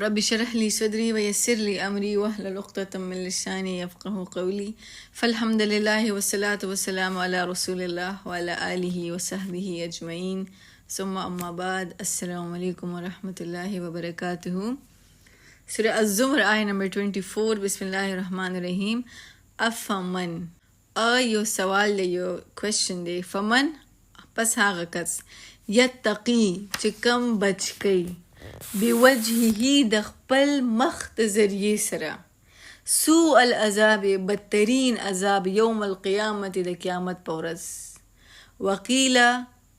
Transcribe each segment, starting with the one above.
رب اشرح لي صدري ويسر لي أمري واحلل عقدة من لساني يفقه قولي. فالحمد لله والصلاة والسلام على رسول الله وعلى آله وصحبه أجمعين ثم أما بعد. السلام عليكم ورحمة الله وبركاته. سورة الزمر آية نمبر 24. بسم الله الرحمن الرحيم. أفمن یو سوال دی، یو کوشچن دی. فمن پس هغه کس یتقی چې کم بچ کوي بوجهه د خپل مخ د ذریعې سره سوء العذاب بدترین عذاب یوم القیامت د قیامت په ورځ. وقیله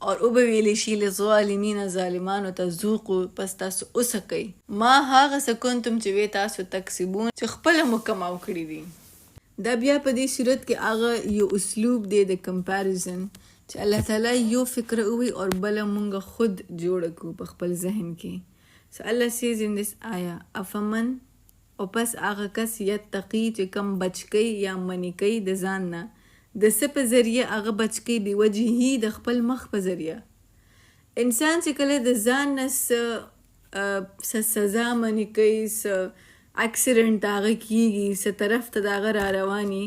اور او به ویلی شي للظالمین ظالمانو ته ذوقو پس تاسو وڅکئ ما هغه څه کنتم چې وی تاسو تکسبون چې خپله مو کماو کړي دي. دا بیا په دې صورت کې هغه یو اسلوب دی د کمپیریزن چې الله تعالی یو فکر وي او بله مونږ خود جوړه کړو په خپل ذهن کې. So Allah says in this ayah, افمن او پس هغه کس یتقی چې کم بچ کوي یا منی کوي د ځان نه د څه په ذریعه هغه بچ کوي بوجهه د خپل مخ په ذریعه. انسان چې کله د ځان نه څه سزا منی کوي، څه اکسیډنټ هغه کیږي، څه طرف ته د هغه را رواني،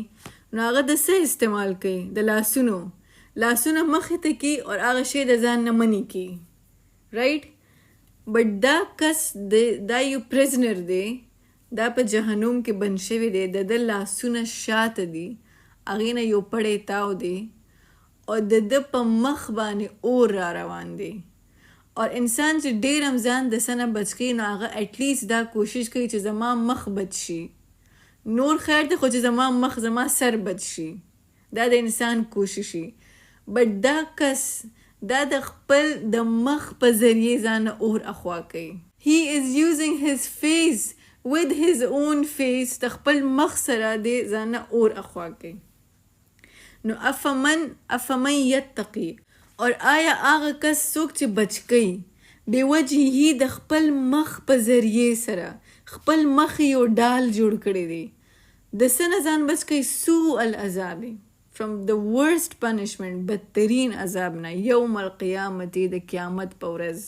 نو هغه د څه استعمال کوي؟ د لاسونو مخې ته کي او هغه شی د ځان نه منی کوي. رایټ؟ بټ دا کس دا یو پریزنر دی، دا په جهنم کې بند شوی دی، د لاسونه شاته دي، هغې نه یو پړی تاو دی او د په مخ باندې اور را روان دی. او انسان چې ډېر هم ځان د څه نه بچ کوي نو هغه اټلیسټ دا کوشش کوي چې زما مخ بچ شي، نور خیر دی خو چې زما مخ زما سر بچ شي، دا د انسان کوشش وي. بټ دا کس دا د خپل د مخ په ذریعې ځان اور اخوا کوي. he is using his face with his own face، د خپل مخ سره د ځان اور اخوا کوي. نو افمن یتقی، اور آیا هغه کس څوک چې بچ کوي بوجهه د خپل مخ په ذریعې سره، خپل مخ یو ډال جوړ کړی دی، د څه نه ځان بچ کوي؟ سوء العذاب، from the worst punishment، بدترین عذاب نه، یوم القیامت د قیامت په ورځ.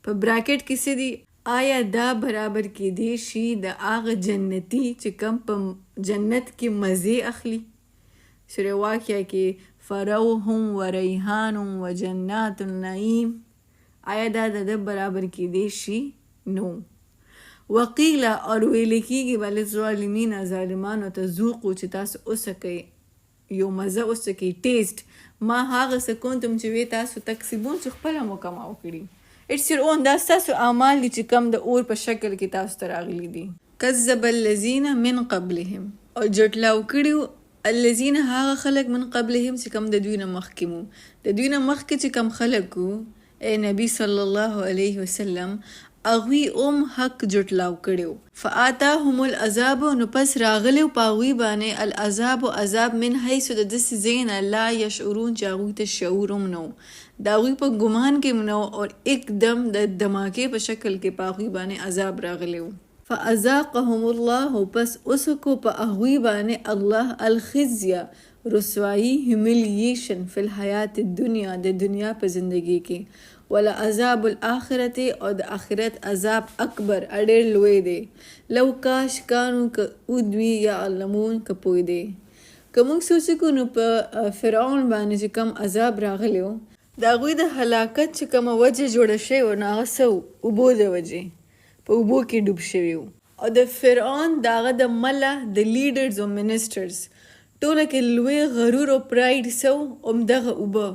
په براکټ کې څه دی؟ آیا دا برابر کیدی شي د هغه جنتی چې کم په جنت کې مزې اخلي؟ سورة واقعه کې فروح و ریحان و جنات النعیم، آیا دا د برابر کیدی شي؟ نو. وقیله اور ویل کیږي وللظالمین ظالمانو ته ذوقو چې تاسو وڅکئ، یو مزه وڅکئ، ټیسټ ما هغه څه کنتم چې وی تاسو تکسبون چې خپله مو کماو کړي. اټس یور اون، دا ستاسو اعمال دي چې کم د اور په شکل کې تاسو ته راغلي دي. کذب الذین من قبلهم، او جټلاو کړي الذین هغه خلک من قبلهم چې کم د دوی نه مخکې مو، د دوی نه مخکې چې کم خلک وو ای نبی صلی الله علیه وسلم، هغوی حق جټلاو کړیو. فآتاهم العذاب، نو پس راغلیو په هغوی باندې العذاب عذاب من حیث د داسې ځای نه لا یشعرون چې هغوی ته شعور هم نه و، د هغوی په ګمان کې هم نه و، او اکدم د دماکې په شکل کې په هغوی باندې عذاب راغلی و. فاذاقهم الله، پس اسکو په هغوی باندې الله الخزي رسوائی، humiliation فی الحیات الدنیا، د دنیا په زندگی کې، ولا عذاب الاخرت، او د آخرت عذاب اکبر اډیر لوی دی. لو کاش کانو که دوی یعلمون که پوی دی. که موږ سوچ کو نو په فرعون باندې چې کم عذاب راغلیو د هغوی د هلاکت چې کومه وجه جوړه شوې وه نو هغه څه و؟ اوبو د وجې، په اوبو کې ډوب شوي وو. او د فرعون د هغه د مله د لیډرز او منسټرز ټوله کې لوی غرور او پراید څه و؟ همدغه اوبه.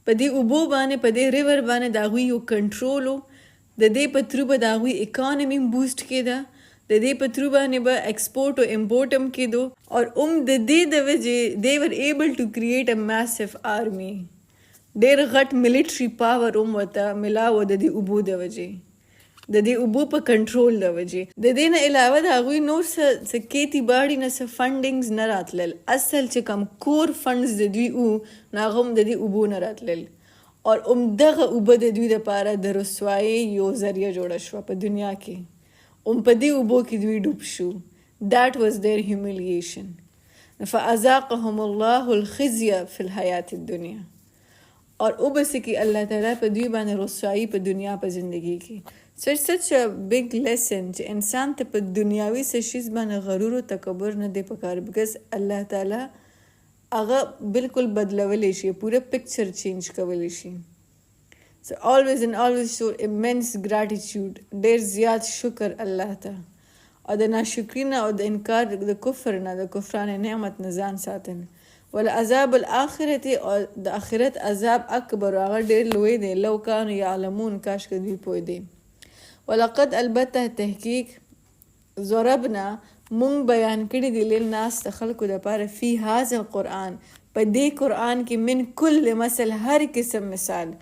په دې اوبو باندې، په دې ریور باندې د هغوی یو کنټرول و، د دې په ترو به د هغوی اکانمي بوسټ کېده، د دې په ترو باندې به ایکسپورټ او امپورټ هم کېدو، او د دې د وجې they were able to create a massive army، ډېر غټ ملیټري پاور هم ورته ملاو د دې اوبو د وجې، د دې اوبو په کنټرول د وجې. د دې نه علاوه د هغوی نور څه کیتی باړي نه څه فنډینګز نه راتلل، اصل چې کم کور فنډز د دوی وو نو هغه هم د دې اوبو نه راتلل، او همدغه اوبه د دوی دپاره د رسوایۍ یو ذریعه جوړه شوه په دنیا کې، په دې اوبو کې دوی ډوب شو. that was their humiliation. فاذاقهم الله الخزي فی الحیات الدنیا، اور اوبسکی اللہ تعالیٰ په دوی باندې رسوائی په دنیا په زندگی کې. So it's such a big lesson چې انسان ته په دنیاوي څه شیز باندې غرور او تکبر نه دی پکار because الله تعالی هغه بالکل بدلولی شي پوره پکچر چینج کولی شي. So always and always show immense gratitude. ډیر زیات شکر الله ته او د ناشکری نه او د انکار د کفر نه د کفران نعمت نه ځان ساتل. والعذاب الاخرته او د آخرت عذاب اکبر هغه ډیر لوی دی لو کانوا یعلمون کاش که دوی پوه دی. ولقد البته تحقیق ضربنا مونږ بیان کړي دي للناس د خلکو دپاره فی هذا القرآن په دې قرآن کې من کل مثل هر قسم مثال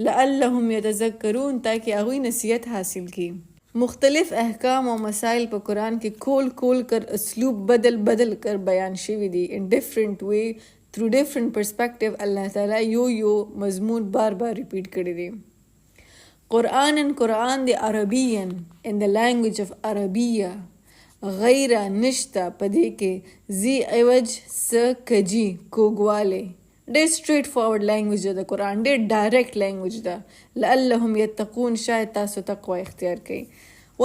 لعلهم یتذکرون تاکہ هغوی نصیحت حاصل کی. مختلف احکام و مسائل په قرآن کې کول کر اسلوب بدل کر بیان شوی دی in different way through different perspective. الله تعالی یو مضمون بار ریپیٹ کړی دی. قرآن دی عربین in the language of عربیه غیر نشتا پدې کې زی عوج س کجی کوګواله. ډېر straight forward language ده قرآن ډېر direct language ده لعلهم یتقون شاید تاسو تقوا اختیار کړئ.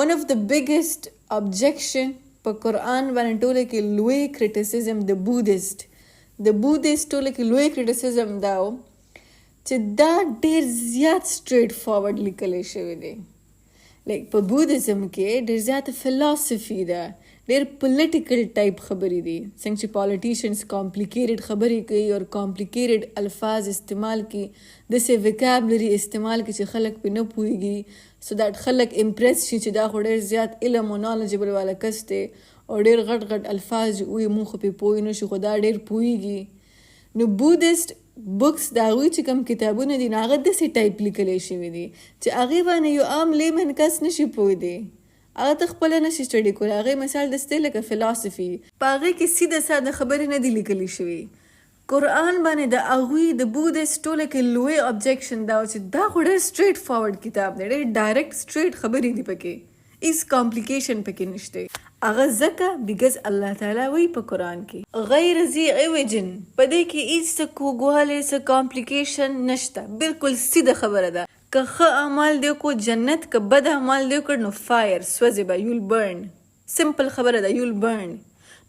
one of the biggest objection په قرآن باندې ټوله کې لوی criticism د بودست ټوله کې لوی criticism داو چې دا ډېر زیات straight forward لیکلی شوی دی. لایک په بودیزم کې ډېر زیاته فلسفي ده ډېر پولیټیکل ټایپ خبرې دي څنګه چې پالیټیشنز کامپلیکیټډ خبرې کوي او کامپلیکیټډ الفاظ استعمال کوي داسې ویکابلري استعمال کوي چې خلک پې نه پوهېږي سو دیټ خلک امپریس شي چې دا خو ډېر زیات علم او نالجبل والا کس دی او ډېر غټ الفاظ وایي مونږ خو پې پوه نه شو خو دا ډېر پوهېږي. نو بودیسټ بکس د هغوی چې کوم کتابونه دي نو هغه داسې ټایپ لیکلی شوي دي چې هغې باندې یو عام لیمن کس نشي پوهېدی هغه ته خپله نشي سټډي کولی. هغې مثال دستی لکه فلسفي په هغې کې سیده ساده خبرې نه دي لیکلی شوي. قرآن باندې د هغوی د بودیسټ ټوله کې لوی ابجیکشن دا و چې دا خو ډېر سټریټ فارورډ کتاب دی ډېر ډایرکټ سټریټ خبرې دي پکې هیڅ کامپلیکیشن پکې نشته. هغه ځکه بیکاز الله تعالی وایي په قرآن کې غیر ذی عوجن په دې کې هیڅ څه کوږوالی څه کامپلیکیشن نشته بالکل سیده خبره ده. که ښه اعمال دی کو جنت که بد اعمال دی کړ نو فایر سوځي به یول برن سمپل خبره ده یول برن.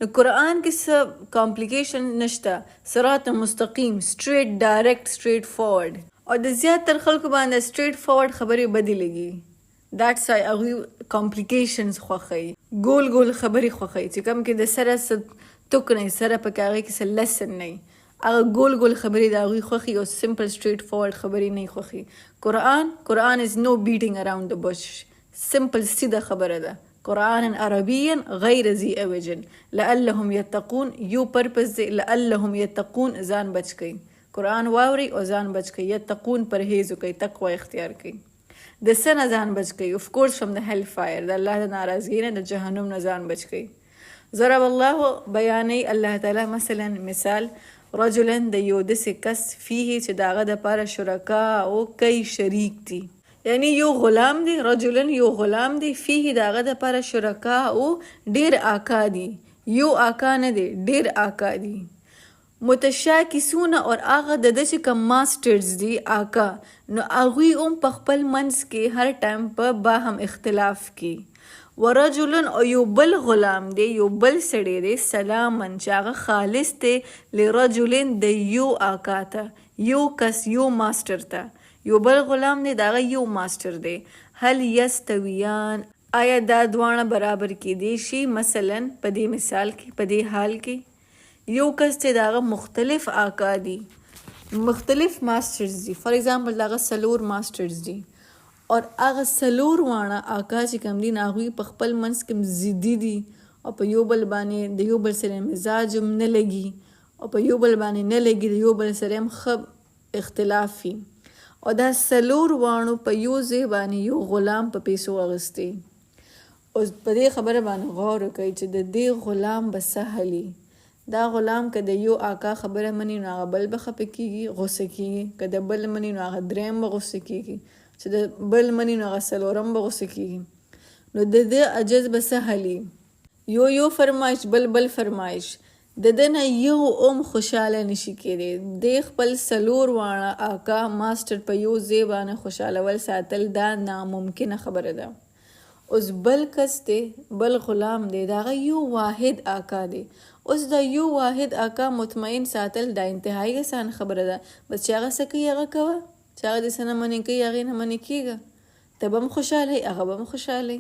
نو قرآن کې څه کامپلیکیشن نشته صراط مستقیم سټریټ ډایرکټ سټریټ فارورډ او د زیاتر خلکو باندې سټریټ فارورډ خبرې بدې لګي. That's why هغوی کامپلیکیشنز خوښوي ګول خبرې خوښوي چې کوم کې د سره څه توک نه سره پکې هغې کې څه لیسن نه هغه ګول خبرې د هغوی خوښي او سمپل سټریټ فارورډ خبرې نه خوښي. قرآن is no beating around the bush سمپل سیده خبره ده. قرآن عربیا غیر ذی عوجن لعلهم یتقون یو پرپز دی لعلهم یتقون ځان بچ کړئ. قرآن واورئ او ځان بچ کړئ. یتقون پرهیز وکړئ تقوا اختیار کړئ. د څه نه ځان بچ کړئ of course from the hell fire د الله د ناراضګۍ نه د جهنم نه ځان بچ کړئ. ضرب الله بیانوي الله تعالی مثلا مثال رجلا د یو داسې کس فیه چې د هغه دپاره شرکا او کئی شریک دي یعنی یو غلام دی رجلا یو غلام دی فیه د هغه دپاره شرکا او ډېر آکا دي یو آکا نه دی ډېر آکا دي. متشاکسون اور هغه د ده چې کوم ماسټرز دي آکا نو هغوی هم په خپل منځ کې هر ټایم په باهم اختلاف کې. ورجلن او یو بل غلام دی یو بل سړی دی سلامن چې هغه خالص دی لرجلن د یو آکا ته یو کس یو ماسټر ته یو بل غلام دی د هغه یو ماسټر دی. هل یستویان آیا دا دواړه برابر کیدی شي مثلا په دې مثال کې په دې حال کې یو کس چې د هغه مختلف آکا دي مختلف ماسټرز دي فار ایگزامپل د هغه 4 ماسټرز دي اور هغه 4 واړه آکا چې کوم دي هغوی په خپل منځ کې ضدي دي او په یو بل باندې د یو بل سره مزاج هم نه لګي او په یو بل باندې نه لګي د یو بل سره هم ښه اختلاف وي او دا 4 واړو په یو ځای باندې یو غلام په پیسو اخیستی. اوس په دې خبره باندې غور وکړئ چې د دې غلام به څه حلي. دا غلام که د یو آکا خبره مني نو هغه بل به خفه کېږي غصه کېږي که د بل مني نو هغه دریم به غصه کېږي چې د بل مني نو هغه 4م به غصه کېږي. نو د دې عجز به څه حلي یو فرمایش بل فرمایش د ده نه یو خوشحاله نشي کېدی. د خپل 4 واړه آقا ماسټر په یو ځای باندې خوشحالول ساتل دا ناممکنه خبره ده. اوس بل کس دی، بل غلام دی، د هغه یو واحد آقا دی. اوس دا یو واحد آقا مطمئن ساتل دا انتهایی آسان خبره ده. بس چې هغه څه کوي هغه کوه، چې هغه دې څه نه منې کوي هغې نه منې کېږه. ته به هم خوشحاله هغه به هم خوشحاله.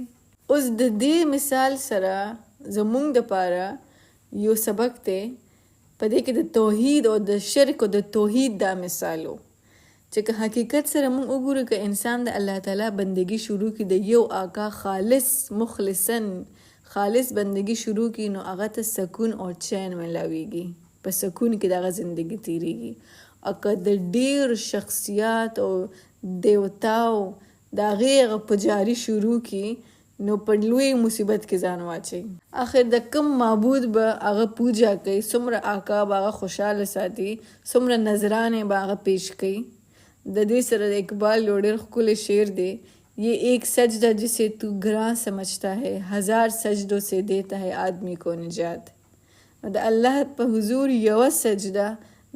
اوس د دې مثال سره زمونږ دپاره یو سبق دی په دې کې د توحید او د شرک او د توحید دا مثال و چې که حقیقت سره مونږ وګورو که انسان د الله تعالی بندگی شروع کړي د یو آقا خالص مخلصن خالص بندگی شروع کړي نو هغه ته سکون او چین ملاویږي، په سکون کې د هغه زندگی تیریږي. او که د ډیر شخصیات او دیوتاو د هغې پجاري شروع کړي نو په لوی مصیبت کې ځان واچوي. آخر د کوم معبود به هغه پوجا کوي، څومره آقا به هغه خوشحاله ساتي، څومره نذرانې به هغه پیش کوي. د دې سره د اقبال یو ډېر ښکلی شعر دی، یہ ایک سجدہ جسے تو گراں سمجھتا ہے 1000 سجدوں سے دیتا ہے آدمی کو نجات. د الله په حضور یوه سجده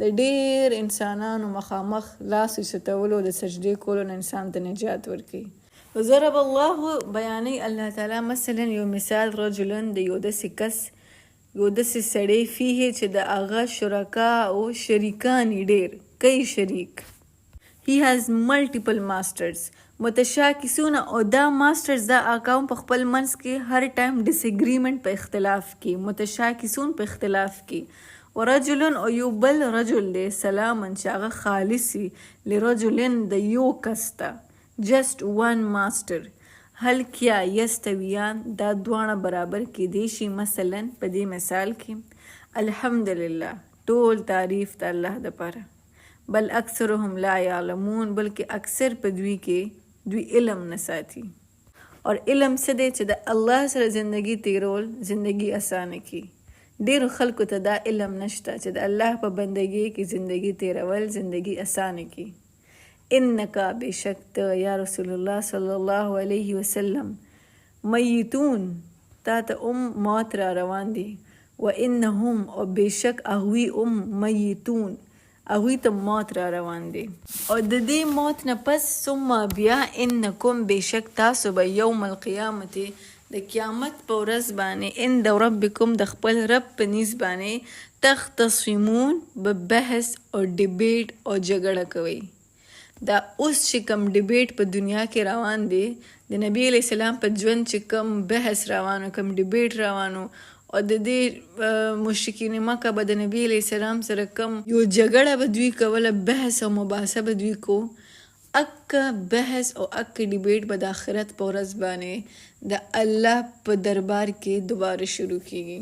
د ډېر انسانانو مخامخ لاس اوچتولو د سجدې کولو نه انسان ته نجات ورکوي. ضرب الله بیانوي الله تعالی مثلا یو مثال رجلن د یو داسې کس یو داسې سړی فیه چې د هغه شرکا او شریکان ډېر کئی شریک. He has multiple masters متشاکسون او دا ماسټرز دا آقاون په خپل منځ کې هر ټایم ډس اګریمنټ په اختلاف کې متشاکسون په اختلاف کې. ورجلن او یو بل رجل دی سلامن چې هغه خالصي لرجلن د یو کس ته جسٹ ون ماسټر. هل کیا یستویان دا دواړه برابر کېدی شي مثلا په دې مثال کې. الحمدلله ټول تعریف د الله دپاره. بل اکثرهم لا یعلمون بلکې اکثر په دوی کې دوی علم نه ساتي. اور علم څه دی چې د الله سره زندگی تیرول زندگی اسانه کی. ډیرو خلکو ته دا علم نشته چې د الله په بندگی کې زندگی تیرول زندگی اسانه کی. انکا بشک ته یا رسول الله صلی الله علیه وسلم میتون تا ته موت را روان دي. و انهم او بشک اغوی میتون اغوی ته موت را روان دي. او د دې موت نه پس ثم بیا انکم بشک تاسو به یوم القیامت د قیامت په ورځ باندې عند ربکم د خپل رب په نیز باندې تختصمون به بحث او ډیبیټ او جګړه کوي. دا اوس چې کوم ډیبیټ په دنیا کې روان دی د نبی علیہ السلام په ژوند چې کوم بحث روانو کوم ډیبیټ روانو او د دې مشرکین مکه به د نبی علیہ السلام سره کم یو جګړه به دوی کوله بحث او مباحثه به دوی کو. اکه بحث او اکه ډیبیټ به د آخرت په ورځ باندې د الله په دربار کې دوباره شروع کیږي.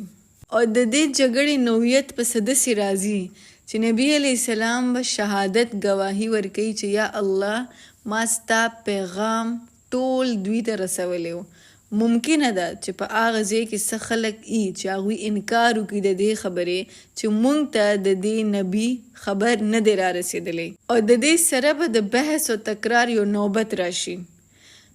او د دې جګړې نوعیت په سدسې راځي چې نبی علیہ السلام به شهادت گواهی ورکوي چې یا الله ما ستا پیغام ټول دوی ته رسولی و. ممکنه ده چې په هغه ځای کې څه خلک ای چې هغوی انکار وکړي د دې خبرې چې مونږ ته د دې نبي خبر نه دی را رسېدلی او د دې سره به د بحث او تکرار یو نوبت راشي.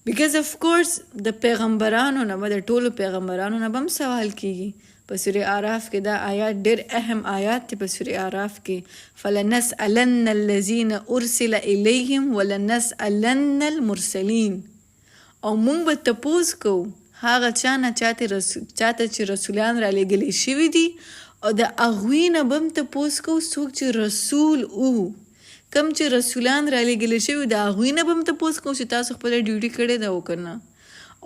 بیکاز اف کورس د پیغمبرانو نه به د ټولو پیغمبرانو نه به هم سوال کیږي. په سورې اعراف کې دا آیات ډېر اهم آیات دی. په سورې اعراف کې فلنسألن الذین ارسل الیهم ولنسألن المرسلین. او مونږ به تپوس کوو هغه چا نه چاته چې رسولان را لېږلي شوي دي او د هغوی نه به هم تپوس کوو څوک چې رسول و کم چې رسولان را لېږلي شوي د هغوی نه به هم تپوس کوو چې تاسو خپله ډیوټي کړې ده که نه.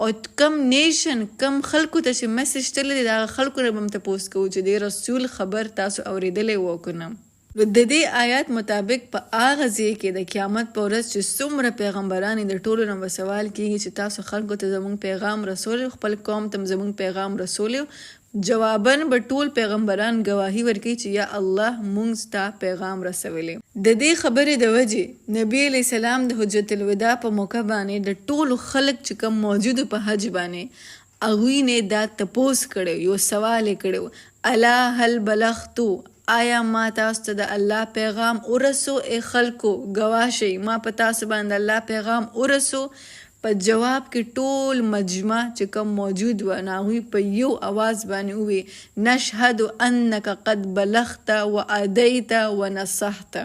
او کم نیشن کم خلکو ته چې میسج تللی دی د هغه خلکو نه به هم تپوس کوو چې د رسول خبر تاسو اورېدلی و که نه. د دې آیات مطابق په هغه ځای کې د قیامت په ورځ چې څومره پیغمبران د ټولو نه به سوال کېږي چې تاسو خلکو ته زموږ پیغام رسولی خپل قوم ته زموږ پیغام رسولی جواباً به ټول پیغمبران گواهی ورکوي چې یا الله مونږ ستا پیغام رسولی. د دې خبرې د وجې نبی علیہ السلام د حجت الوداع په موقع باندې د ټولو خلک چې کوم موجودو په حج باندې هغوی نه دا تپوس کړی یو سوال یې کړی الا هل بلغتو آیا ما تاسو ته د الله پیغام ورسو ای خلکو گواه شئ ما په تاسو باندې الله پیغام ورسو. په جواب کې ټول مجمع چې کوم موجود و نو هغوی په یو اواز باندې ووی نشهد انک قد بلغت و ادیت و نصحت.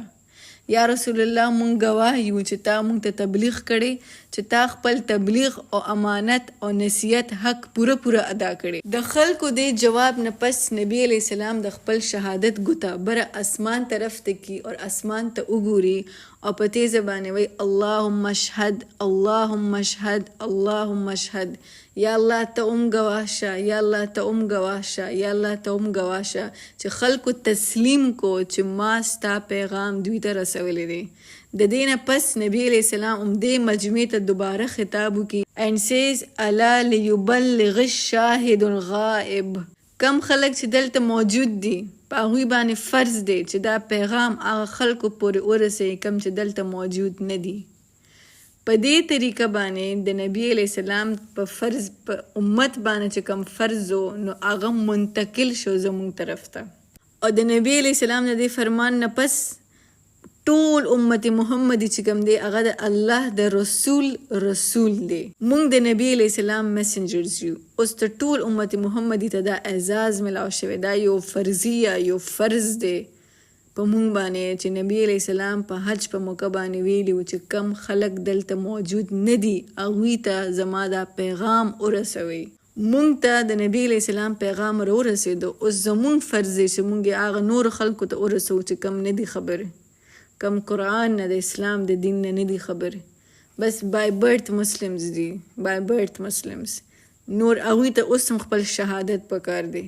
یا رسول الله مونږ ګواه یو چې تا مونږ ته تبلیغ کړی، چې تا خپل تبلیغ او امانت او نصیحت حق پوره ادا کړی. د خلکو د جواب نه پس نبی علیہ السلام د خپل شهادت ګوته بر اسمان طرف ته کی اور اسمان ته وګوري او په تیزه باندې وی اللهم اشهد اللهم اشهد اللهم اشهد. یا الله ته ګواه شه، یا الله ته ګواه شه، یا الله ته ګواه شه چې خلکو تسلیم کو چې ما ستا پیغام دوی ته رسولی دی. د دې نه پس نبی علیہ السلام دې مجمع ته دوباره خطاب وکړي and says الا لیبلغ الشاهد الغائب. کم خلک چې دلته موجود دي په هغوی باندې فرض دی چې دا پیغام هغه خلکو پورې ورسوي کم چې دلته موجود نه دي. په دې طریقه باندې د نبی علیہ السلام په فرض په امت باندې چې کم فرض و نو هغه منتقل شو زموږ طرف ته. او د نبی علیہ السلام د دې فرمان نه پس ټول امت محمدی چې کوم دی هغه د الله د رسول دی. مونږ د نبی علیہ السلام میسنجرز یو. اوس ته ټول امت محمدی ته دا اعزاز ملاو شوی، دا یو فرضیه یو فرض دی په مونږ باندې چې نبی علیہ السلام په حج په موقع باندې ویلي و چې کم خلک دلته موجود نه دي هغوی ته زما دا پیغام ورسوي. مونږ ته د نبی علیہ السلام پیغام ورسېدو. اوس زمونږ فرض دی چې مونږ هغه نور خلکو ته ورسو چې کم نه دي خبره، کم قرآن نه د اسلام د دین نه دي خبره، بس بای برت مسلمز دي، بای برت مسلمز. نور هغوی ته اوس هم خپل شهادت پکار دی،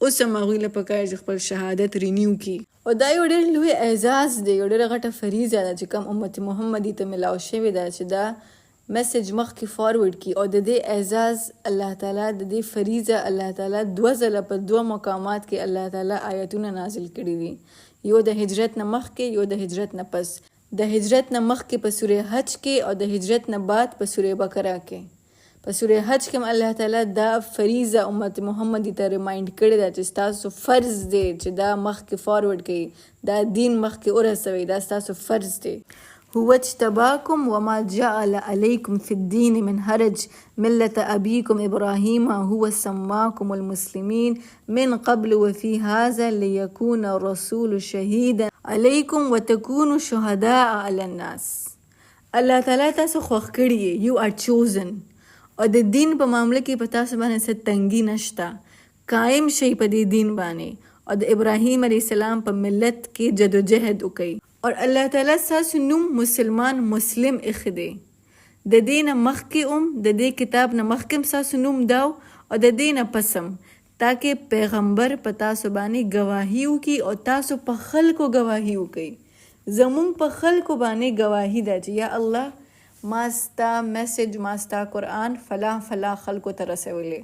اوس هم هغوی له پکار چې خپل شهادت رینیو کی. او دا یو ډېر لوی اعزاز دی، یو ډېره غټه فریضه ده چې کوم امت محمدي ته ملاو شوې ده چې دا میسج مخکې فارورډ کی. او د دې اعزاز الله تعالی د دې فریضه الله تعالی 2 ځله په 2 مقامات کې الله تعالی آیتونه نازل کړي دي. یو د هجرت نه مخکې، یو د هجرت نه پس. د هجرت نه مخکې په سوره حج کې او د هجرت نه بعد په سوره بقره کې. په سوره حج کې الله تعالی دا فریضه امت محمدی ته ریمایند کړی ده چې تاسو فرض دی چې دا مخکې فارورډ کړئ، دا دین مخکې ورسوئ، دا تاسو فرض دی. هو اجتباكم وما جعل عليكم في الدين من حرج ملة أبيكم إبراهيم هو سماكم المسلمين من قبل وفي هذا ليكون الرسول شهيدا عليكم وتكونوا شهداء على الناس. الله تعالی تاسو خوښ کړی، you are chosen. او د دین په معامله کې په تاسو باندې څه تنګي نشته، قائم شئ په دې دین باندې او د ابراهیم علیه السلام په ملت کې جدوجهد وکړئ. اور الله تعالی ستاسو نوم مسلمان مسلم ایښی دی. د دې نه مخکې د دې کتاب نه مخکې ستاسو نوم دا او د دې نه پس هم، تاکې پیغمبر په تاسو باندې ګواهي وکړي او تاسو په خلکو ګواهي وکړئ. زمونږ په خلکو باندې ګواهي ده چې یا الله ما ستا میسج، ما ستا قرآن فلا خلکو ته رسولی،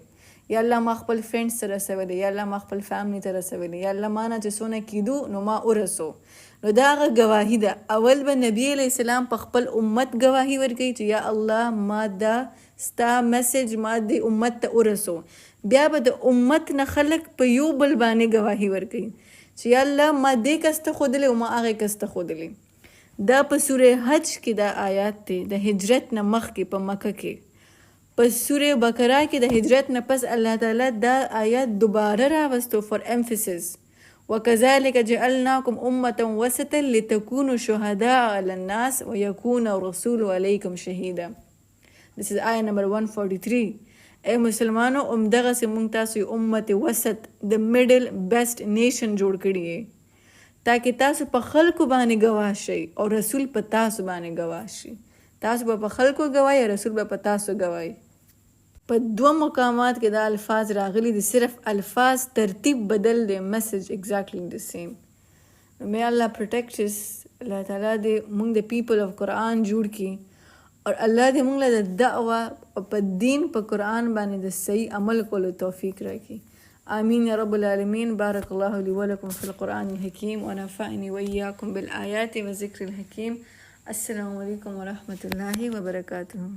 یا الله ما خپل فرینډز ته رسولی، یا الله ما خپل فیملی ته رسولی، یا الله ما نه چې څونه کیدو نو ما ورسو. نو دا هغه ګواهي ده. اول به نبی علیہ السلام په خپل امت ګواهي ورکوي چې یا الله ما دا ستا میسج ما د امت ته ورسو. بیا به د امت نه خلک په یو بل باندې ګواهي ورکوي چې یا الله ما دې کس ته ښودلی او ما هغې کس ته ښودلی. دا په سوره حج کې دا آیات دی د هجرت نه مخکې په مکه کې. په سوره بقره کې د هجرت نه پس الله تعالی دا آیات دوباره راوستو فور emphasis. وَكَذَلِكَ جَعَلْنَاكُمْ أُمَّةً وَسَطًا لِتَكُونُوا شُهَدَاءَ عَلَى النَّاسِ وَيَكُونَ الرَّسُولُ عَلَيْكُمْ شَهِيدًا. This is ayah number 143. اے مسلمانو دغسې موږ تاسو امت وسط د میډل بیسٹ نیشن جوړ کړي یې تاکې تاسو په خلکو باندې ګواه شئ او رسول په تاسو باندې ګواه شي. تاسو به په خلکو ګواهی، رسول به په تاسو ګواهی. په 2 مقامات کې دا الفاظ راغلي دي، صرف الفاظ ترتیب بدل دی، میسج exactly the same. may Allah protect us. الله تعالی دې موږ د پیپل آف قرآن جوړ کړي اور الله دې موږ له د دعوه په دین په قرآن باندې د صحیح عمل کولو توفیق راکړي. آمین یا رب العالمین. بارک الله لي ولکم فی القرآن الحکیم ونفعنی وإیاکم بالآیات وذکر الحکیم. السلام علیکم ورحمۃ اللہ وبرکاتہ.